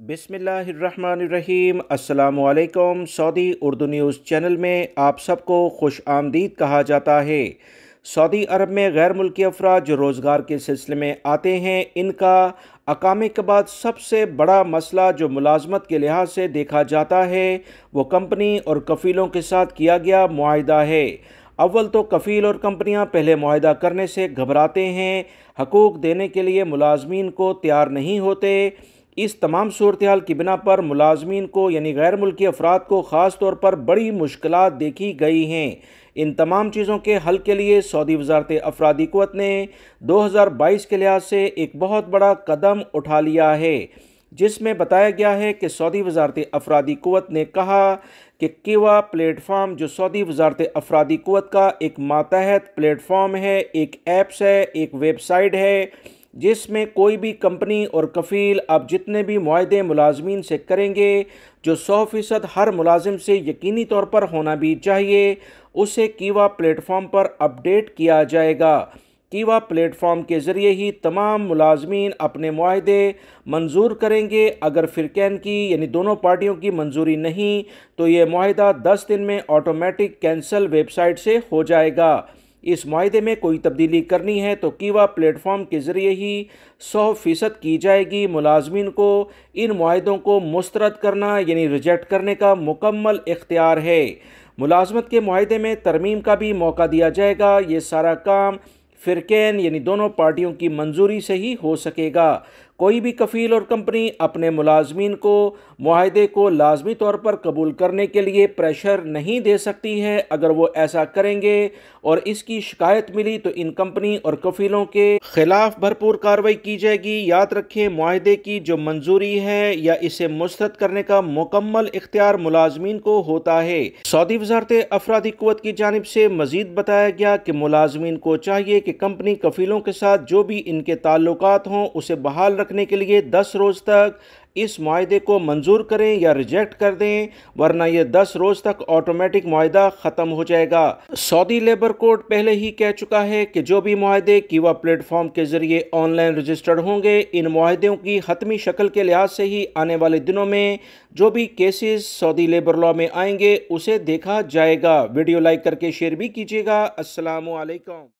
बिस्मिल्लाहिर्रहमानिर्रहीम। अस्सलामुअलैकुम। Saudi Urdu news channel में आप सबको खुश आमदीद कहा जाता है। सऊदी अरब में गैर मुल्की अफराद जो रोज़गार के सिलसिले में आते हैं, इनका अकामे के बाद सबसे बड़ा मसला जो मुलाजमत के लिहाज से देखा जाता है वो कंपनी और कफ़ीलों के साथ किया गया मुआहिदा है। अव्वल तो कफ़ील और कंपनियां पहले मुआहिदा करने से घबराते हैं, हकूक़ देने के लिए मुलाजमीन को तैयार नहीं होते। इस तमाम सूरत हाल की बिना पर मुलाजमीन को यानी गैर मुल्की अफराद को ख़ास तौर पर बड़ी मुश्किलात देखी गई हैं। इन तमाम चीज़ों के हल के लिए सऊदी वज़ारत अफरादी क़ुव्वत ने 2022 के लिहाज से एक बहुत बड़ा कदम उठा लिया है, जिसमें बताया गया है कि सऊदी वज़ारत अफरादी क़ुव्वत ने कहा कि कीवा प्लेटफॉर्म जो सऊदी वज़ारत अफरादी क़ुव्वत का एक मातहत प्लेटफॉर्म है, एक ऐप्स है, एक वेबसाइट है, जिसमें कोई भी कंपनी और कफ़ील अब जितने भी मुआहदे मुलाजमीन से करेंगे, जो 100% हर मुलाजिम से यकीनी तौर पर होना भी चाहिए, उसे कीवा प्लेटफॉर्म पर अपडेट किया जाएगा। कीवा प्लेटफॉर्म के ज़रिए ही तमाम मुलाजमीन अपने मुआहदे मंजूर करेंगे। अगर फ़िरक़ैन की यानी दोनों पार्टियों की मंजूरी नहीं तो ये मुआहिदा 10 दिन में ऑटोमेटिक कैंसिल वेबसाइट से हो जाएगा। इस मुआहिदे में कोई तब्दीली करनी है तो कीवा प्लेटफॉर्म के ज़रिए ही 100% की जाएगी। मुलाजमीन को इन मुआहिदों को मुस्तरद करना यानी रिजेक्ट करने का मुकम्मल इख्तियार है। मुलाजमत के मुआहिदे में तरमीम का भी मौका दिया जाएगा। ये सारा काम फ़िरक़ैन यानी दोनों पार्टियों की मंजूरी से ही हो सकेगा। कोई भी कफ़ील और कंपनी अपने मुलाजमीन को मुआहिदे को लाजमी तौर पर कबूल करने के लिए प्रेशर नहीं दे सकती है। अगर वो ऐसा करेंगे और इसकी शिकायत मिली तो इन कंपनी और कफ़ीलों के ख़िलाफ़ भरपूर कार्रवाई की जाएगी। याद रखें, मुआहिदे की जो मंजूरी है या इसे मुस्तरद करने का मुकम्मल इख्तियार मुलाजमीन को होता है। सऊदी वज़ारत अफरादी क़ुव्वत की जानिब से मज़ीद बताया गया कि मुलाजमीन को चाहिए कि कंपनी कफ़ीलों के साथ जो भी इनके ताल्लुकात हों उसे बहाल रखने के लिए 10 रोज़ तक इस मुआहिदे को मंजूर करें या रिजेक्ट कर दें, वरना यह 10 रोज़ तक ऑटोमेटिक मुआहिदा ख़त्म हो जाएगा। सऊदी लेबर कोड पहले ही कह चुका है कि जो भी मुआहिदे कीवा प्लेटफॉर्म के ज़रिए ऑनलाइन रजिस्टर्ड होंगे, इन मुआहिदों की हतमी शक्ल के लिहाज से ही आने वाले दिनों में जो भी केसेस सऊदी लेबर लॉ में आएंगे उसे देखा जाएगा। वीडियो लाइक करके शेयर भी कीजिएगा। अस्सलामु अलैकुम।